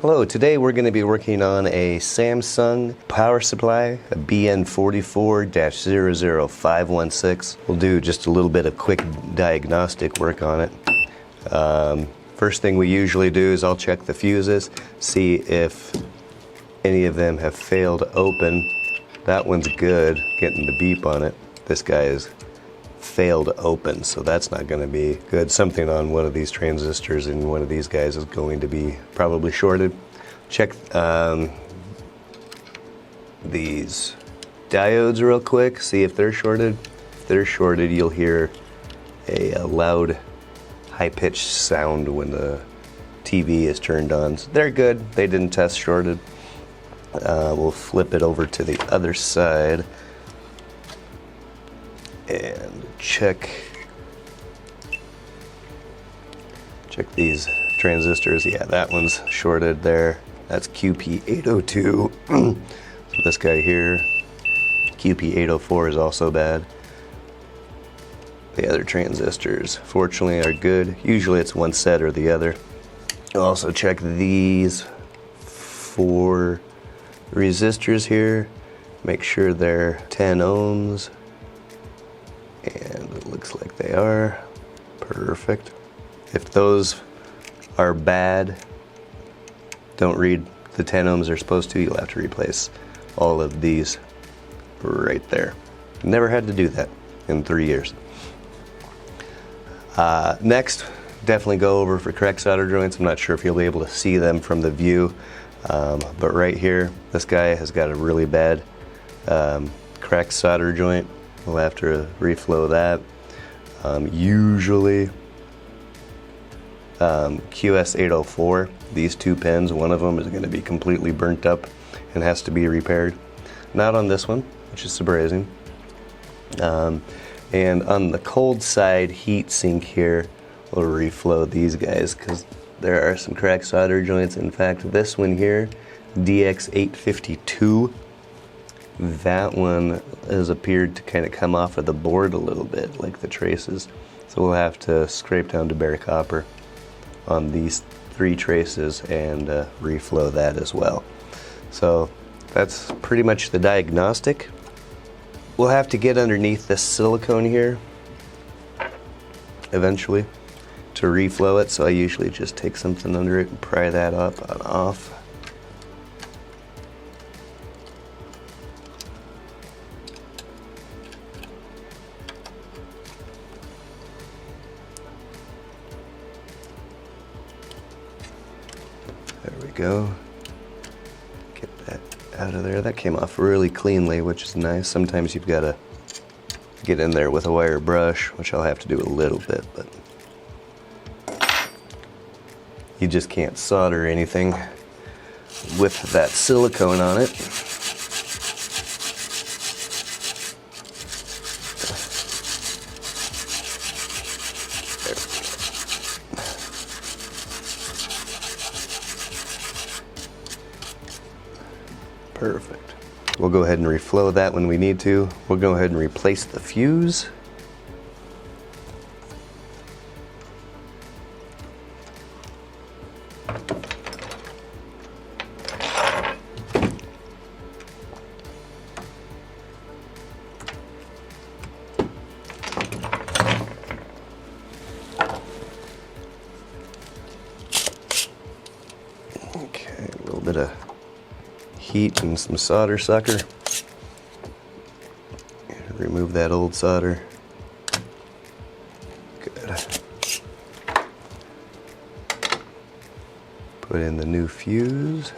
Hello, today we're going to be working on a Samsung power supply, a BN44-00516. We'll do just a little bit of quick diagnostic work on it. First thing we usually do is I'll check the fuses, see if any of them have failed to open. That one's good, getting the beep on it. This guy is failed to open, so that's not going to be good. Something on one of these transistors in one of these guys is going to be probably shorted. Check these diodes real quick, see if they're shorted. If they're shorted, you'll hear a loud high-pitched sound when the TV is turned on. So they're good, they didn't test shorted. We'll flip it over to the other side and check these transistors. Yeah, that one's shorted there. That's QP802. So this guy here, QP804, is also bad. The other transistors, fortunately, are good. Usually it's one set or the other. I'll also check these 4 resistors here. Make sure they're 10 ohms. And it looks like they are. Perfect. If those are bad, don't read the 10 ohms they're supposed to, you'll have to replace all of these right there. Never had to do that in 3 years. Next, definitely go over for correct solder joints. I'm not sure if you'll be able to see them from the view, but right here, this guy has got a really bad cracked solder joint. We'll have to reflow that. Usually QS804, these 2 pins, one of them is going to be completely burnt up and has to be repaired. Not on this one, which is surprising. And on the cold side heat sink here, we'll reflow these guys because there are some cracked solder joints. In fact, this one here, DX852, that one has appeared to kind of come off of the board a little bit, like the traces. So we'll have to scrape down to bare copper on these 3 traces and reflow that as well. So that's pretty much the diagnostic. We'll have to get underneath this silicone here eventually to reflow it. So I usually just take something under it and pry that up and off. There we go. Get that out of there. That came off really cleanly, which is nice. Sometimes you've got to get in there with a wire brush, which I'll have to do a little bit, but you just can't solder anything with that silicone on it. Perfect. We'll go ahead and reflow that when we need to. We'll go ahead and replace the fuse. Okay, a little bit of heat and some solder sucker. And remove that old solder. Good. Put in the new fuse.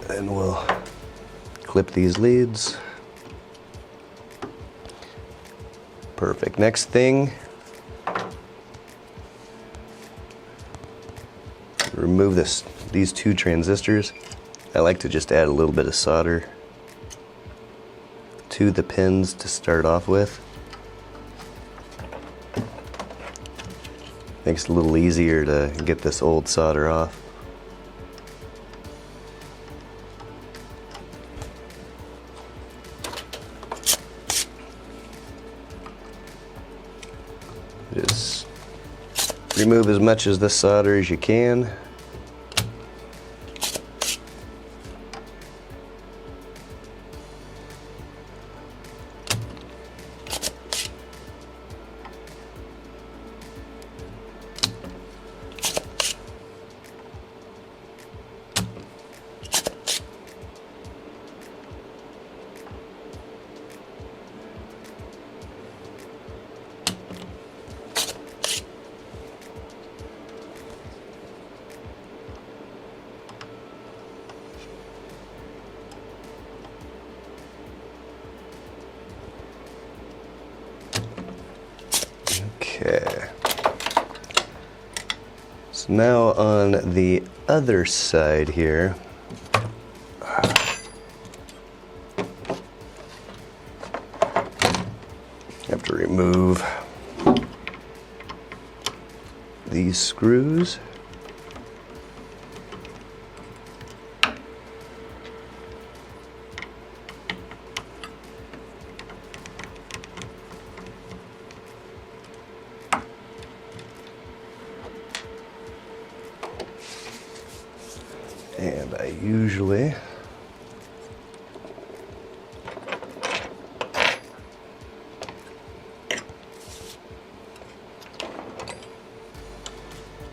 And we'll clip these leads. Perfect. Next thing, remove these two transistors. I like to just add a little bit of solder to the pins to start off with. Makes it a little easier to get this old solder off. Just remove as much of this solder as you can. Okay. So now on the other side here, have to remove these screws. And I usually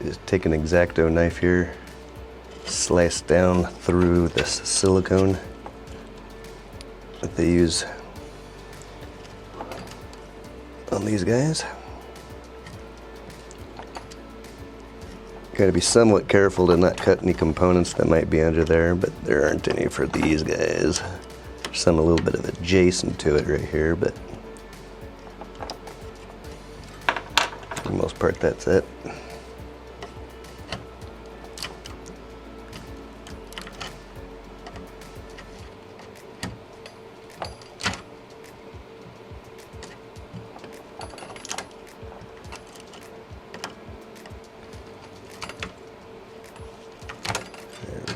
just take an X-Acto knife here, slice down through this silicone that they use on these guys. Got to be somewhat careful to not cut any components that might be under there, but there aren't any for these guys. There's some a little bit of adjacent to it right here, but for the most part that's it.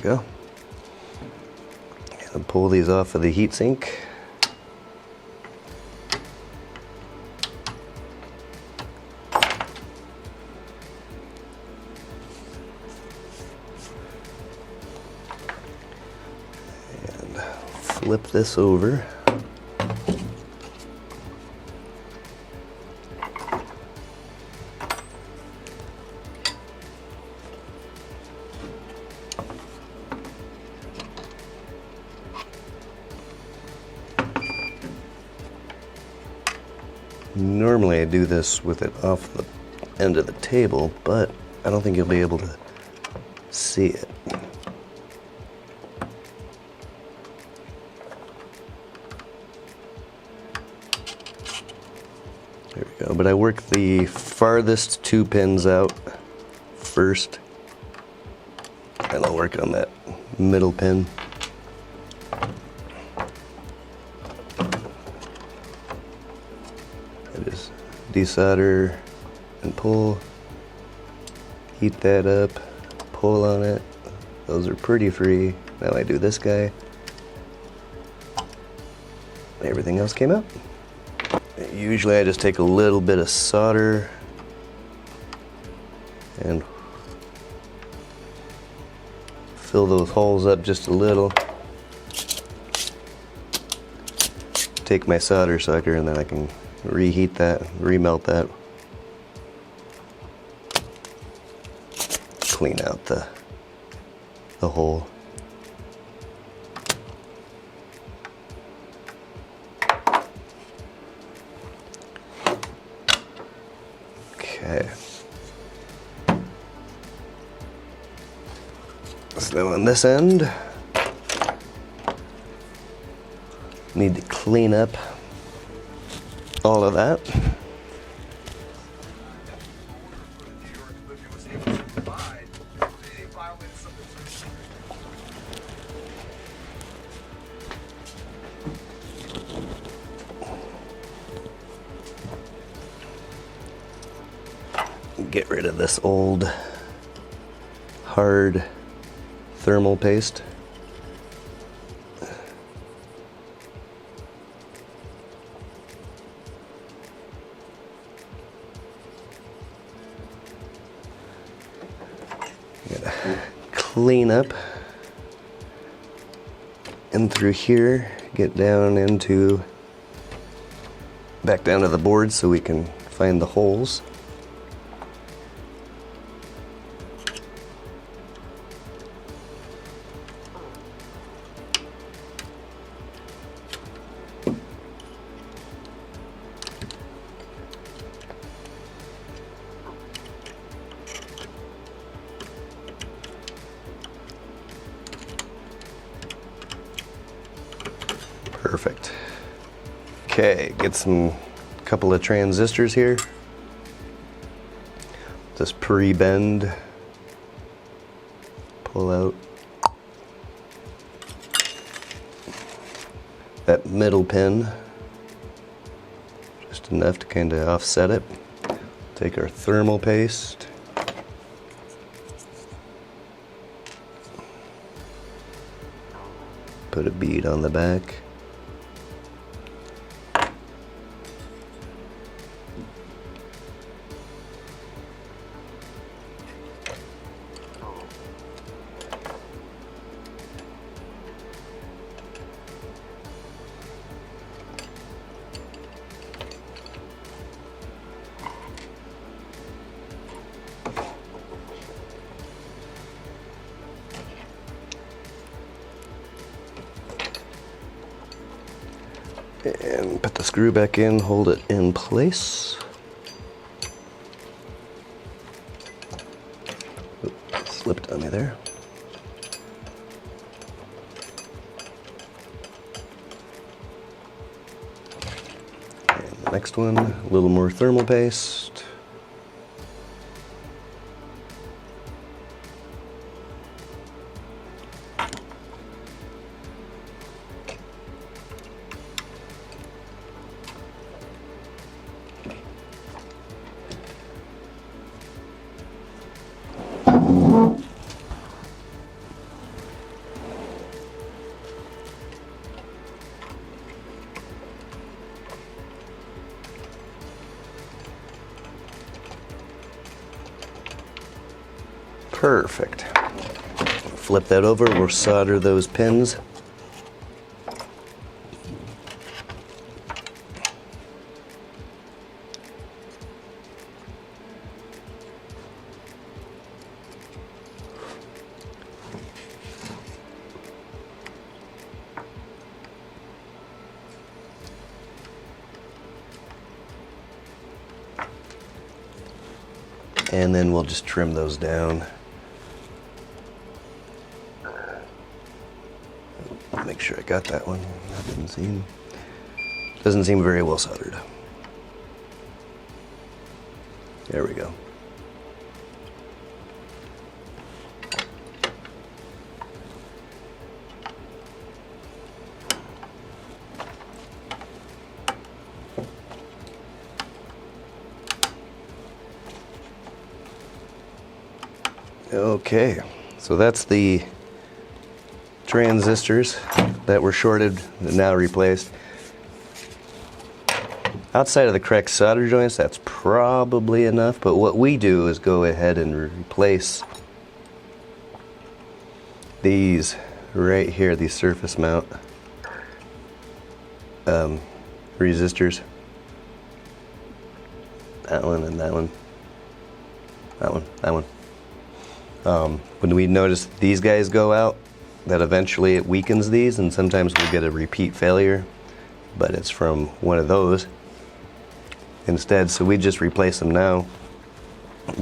Go. And pull these off of the heatsink. And flip this over. Normally I do this with it off the end of the table, but I don't think you'll be able to see it. There we go. But I work the farthest two pins out first, and I'll work on that middle pin. Just desolder and pull, heat that up, pull on it. Those are pretty free. Now I do this guy. Everything else came out. Usually I just take a little bit of solder and fill those holes up just a little. Take my solder sucker and then I can reheat that, remelt that, clean out the hole. Okay. So on this end, need to clean up all of that. get rid of this old hard thermal paste. Gotta clean up in through here, get down into back down to the board so we can find the holes. Perfect. Okay, get some couple of transistors here. Just pre-bend, pull out that middle pin, just enough to kind of offset it. Take our thermal paste, put a bead on the back. And put the screw back in, hold it in place. Oops, slipped on me there. And the next one, a little more thermal paste. Perfect. Flip that over, we'll solder those pins. And then we'll just trim those down. Make sure I got that one. That doesn't seem very well soldered. There we go. Okay, so that's the transistors that were shorted and now replaced. Outside of the correct solder joints, that's probably enough, but what we do is go ahead and replace these right here, these surface mount resistors. That one and that one. That one, that one. When we notice these guys go out, that eventually it weakens these, and sometimes we'll get a repeat failure, but it's from one of those instead, so we just replace them now.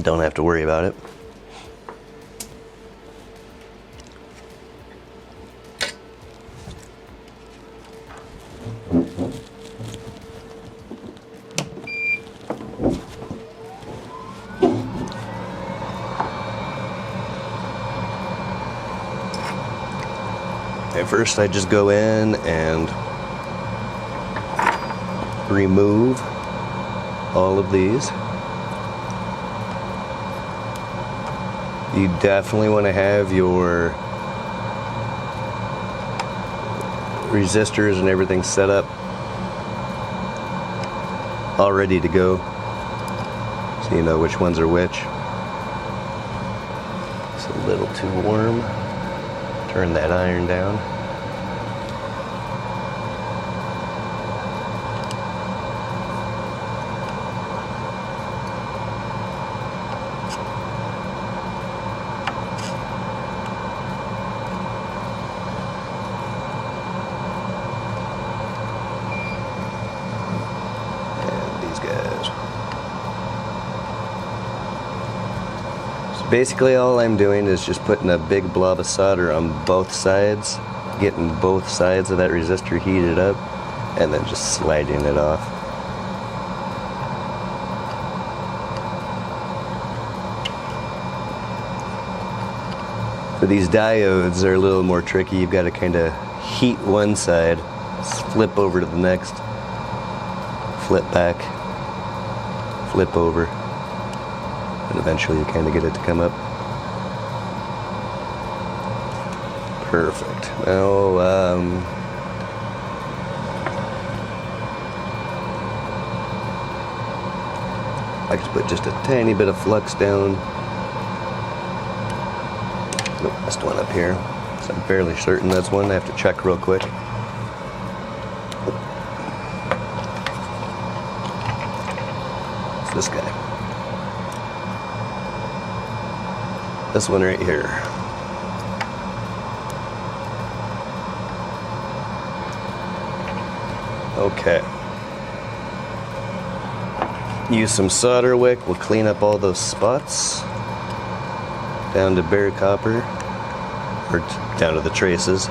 Don't have to worry about it. At first I just go in and remove all of these. You definitely want to have your resistors and everything set up all ready to go, so you know which ones are which. It's a little too warm. Turn that iron down. Basically all I'm doing is just putting a big blob of solder on both sides, getting both sides of that resistor heated up, and then just sliding it off. For these diodes, they're a little more tricky. You've got to kind of heat one side, flip over to the next, flip back, flip over. And eventually you kind of get it to come up. Perfect. Now, I just put just a tiny bit of flux down. Nope, missed one up here. So I'm fairly certain that's one. I have to check real quick. It's this guy. This one right here. Okay. Use some solder wick. We'll clean up all those spots down to bare copper, or down to the traces.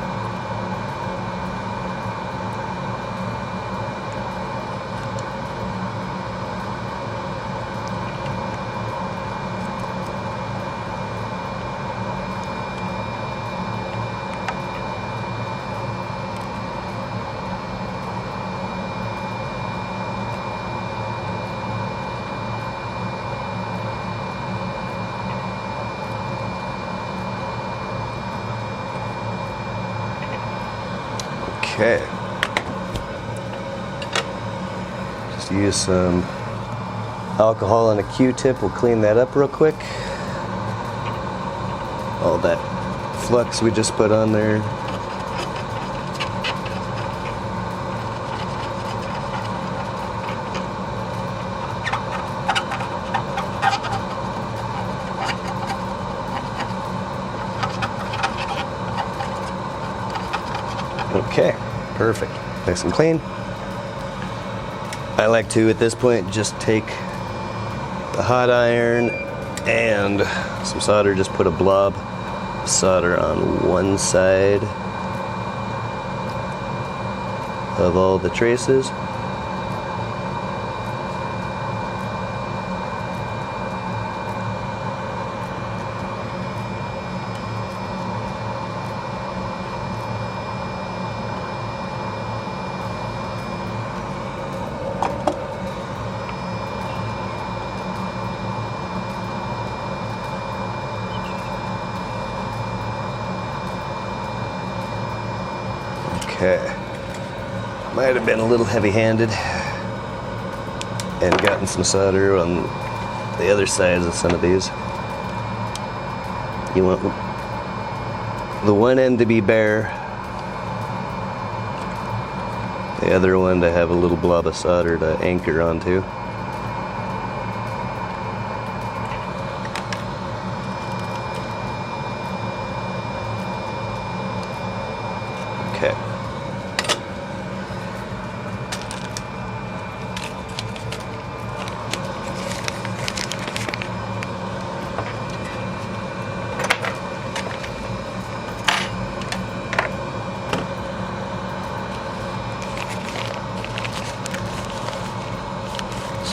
Okay. Just use some alcohol and a Q-tip. We'll clean that up real quick. All that flux we just put on there. Okay, perfect. Nice and clean. I like to, at this point, just take the hot iron and some solder, just put a blob of solder on one side of all the traces. Okay, might have been a little heavy-handed and gotten some solder on the other sides of some of these. You want the one end to be bare, the other one to have a little blob of solder to anchor onto. Okay.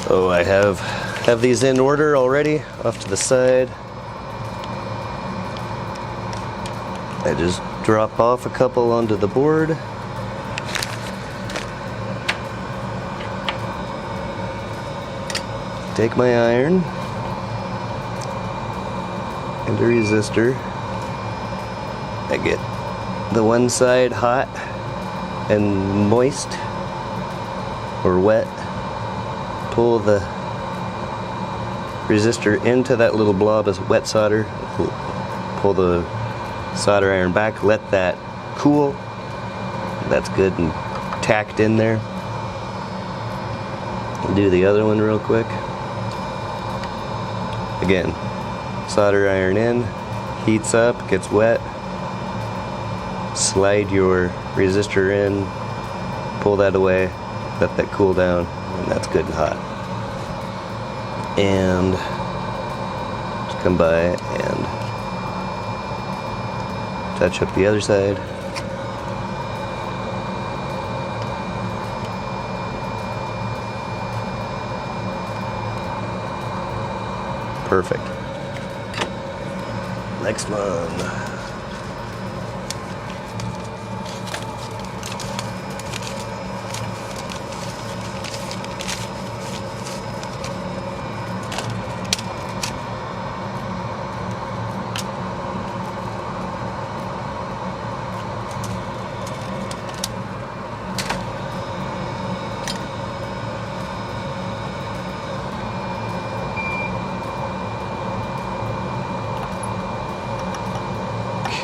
So I have these in order already off to the side. I just drop off a couple onto the board. Take my iron and a resistor. I get the one side hot and moist or wet. Pull the resistor into that little blob of wet solder. Pull the solder iron back, let that cool. That's good and tacked in there. Do the other one real quick. Again, solder iron in, heats up, gets wet. Slide your resistor in, pull that away, let that cool down, and that's good and hot. And just come by and touch up the other side. Perfect. Next one.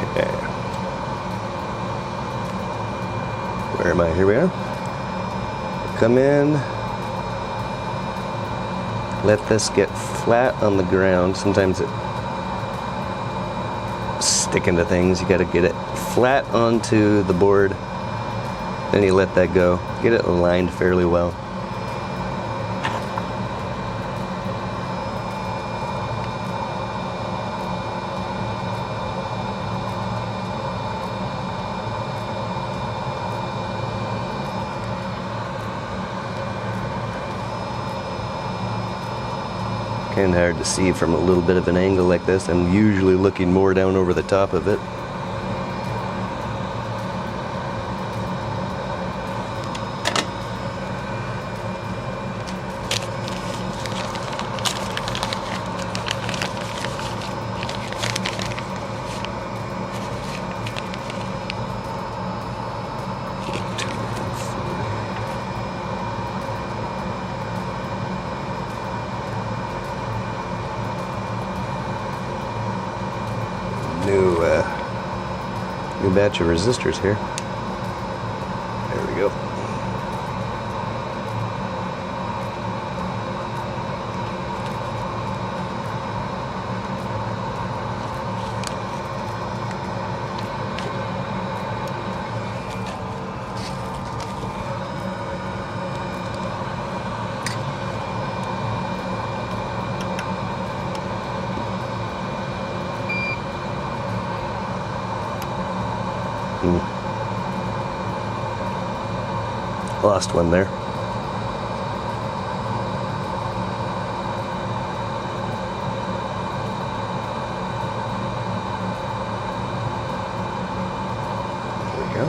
Okay. Where am I? Here we are. Come in. Let this get flat on the ground. Sometimes it sticking to things. You got to get it flat onto the board. Then you let that go. Get it aligned fairly well. Kind of hard to see from a little bit of an angle like this. I'm usually looking more down over the top of it. New batch of resistors here. There we go. Lost one there. There we go.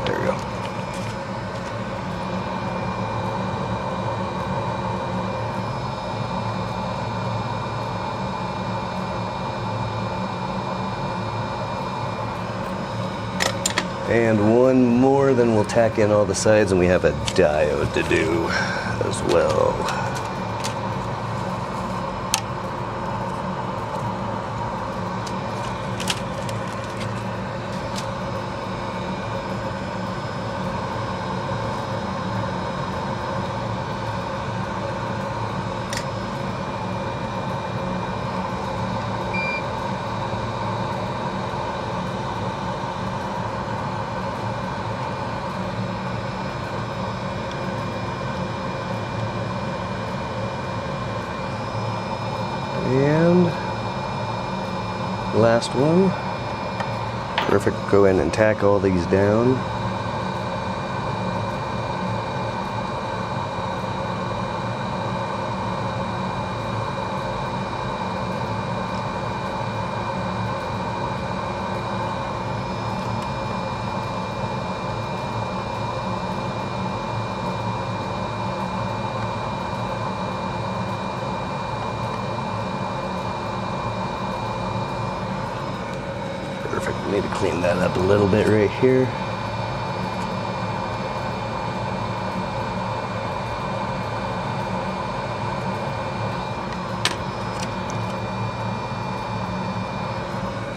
There we go. And one more, then we'll tack in all the sides, and we have a diode to do as well. And last one. Perfect. Go in and tack all these down. Need to clean that up a little bit right here.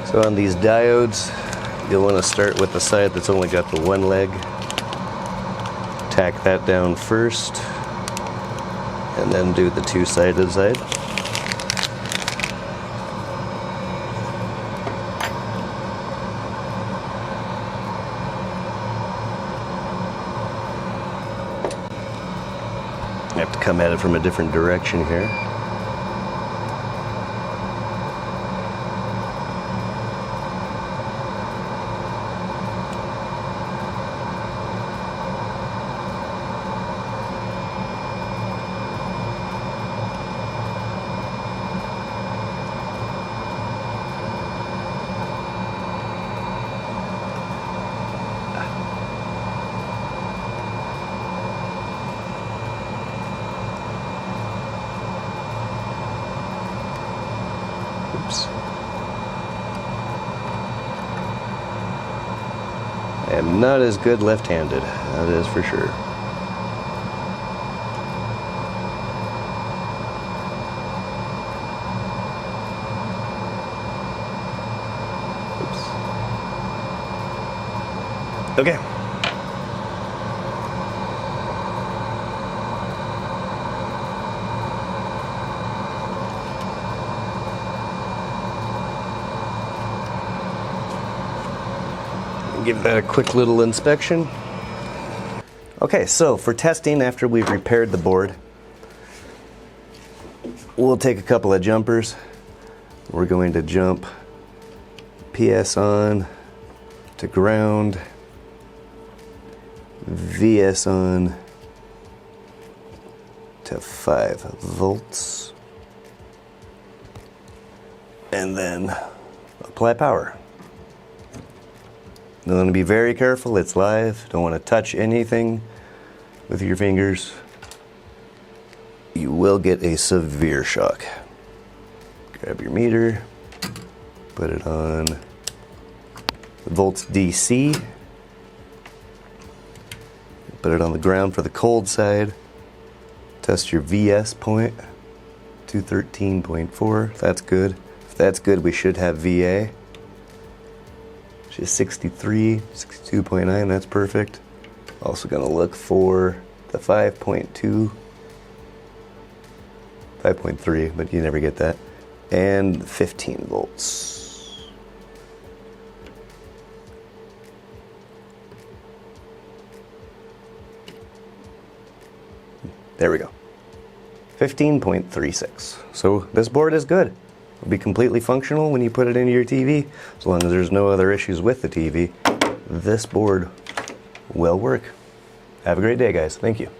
So on these diodes, you'll want to start with the side that's only got the one leg. Tack that down first, and then do the two-sided side. I have to come at it from a different direction here. Oops. I am not as good left-handed, that is for sure. Oops. Okay. Give that a quick little inspection. Okay, so for testing after we've repaired the board, we'll take a couple of jumpers. We're going to jump PS on to ground, VS on to 5 volts, and then apply power. You want to be very careful, it's live. Don't want to touch anything with your fingers. You will get a severe shock. Grab your meter, put it on volts DC, put it on the ground for the cold side. Test your VS point, 213.4, that's good. If that's good, we should have VA. Which is 63, 62.9, that's perfect. Also gonna look for the 5.2, 5.3, but you never get that. And 15 volts. There we go. 15.36. So this board is good. It'll be completely functional when you put it into your TV. As long as there's no other issues with the TV, this board will work. Have a great day, guys. Thank you.